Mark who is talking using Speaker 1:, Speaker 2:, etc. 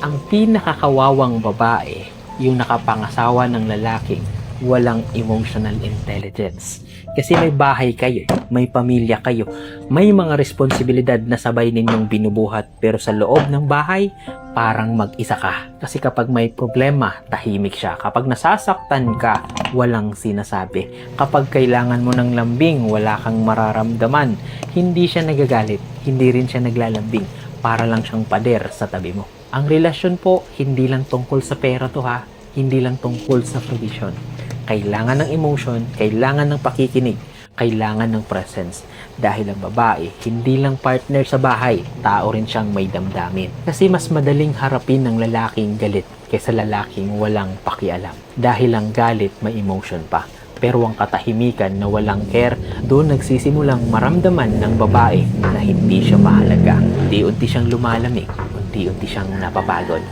Speaker 1: Ang pinakakawawang babae, yung nakapangasawa ng lalaking walang emotional intelligence. Kasi may bahay kayo, may pamilya kayo, may mga responsibilidad na sabay ninyong binubuhat, pero sa loob ng bahay, parang mag-isa ka. Kasi kapag may problema, tahimik siya. Kapag nasasaktan ka, walang sinasabi. Kapag kailangan mo ng lambing, wala kang mararamdaman. Hindi siya nagagalit, hindi rin siya naglalambing. Para lang siyang pader sa tabi mo. Ang relasyon po, hindi lang tungkol sa pera to ha. Hindi lang tungkol sa provision. Kailangan ng emotion, kailangan ng pakikinig, kailangan ng presence. Dahil ang babae, hindi lang partner sa bahay, tao rin siyang may damdamin. Kasi mas madaling harapin ng lalaking galit kaysa lalaking walang pakialam. Dahil ang galit may emotion pa. Pero ang katahimikan na walang care, doon nagsisimulang maramdaman ng babae na hindi siya mahalaga. Unti-unti siyang lumalamig, unti-unti siyang napapagod.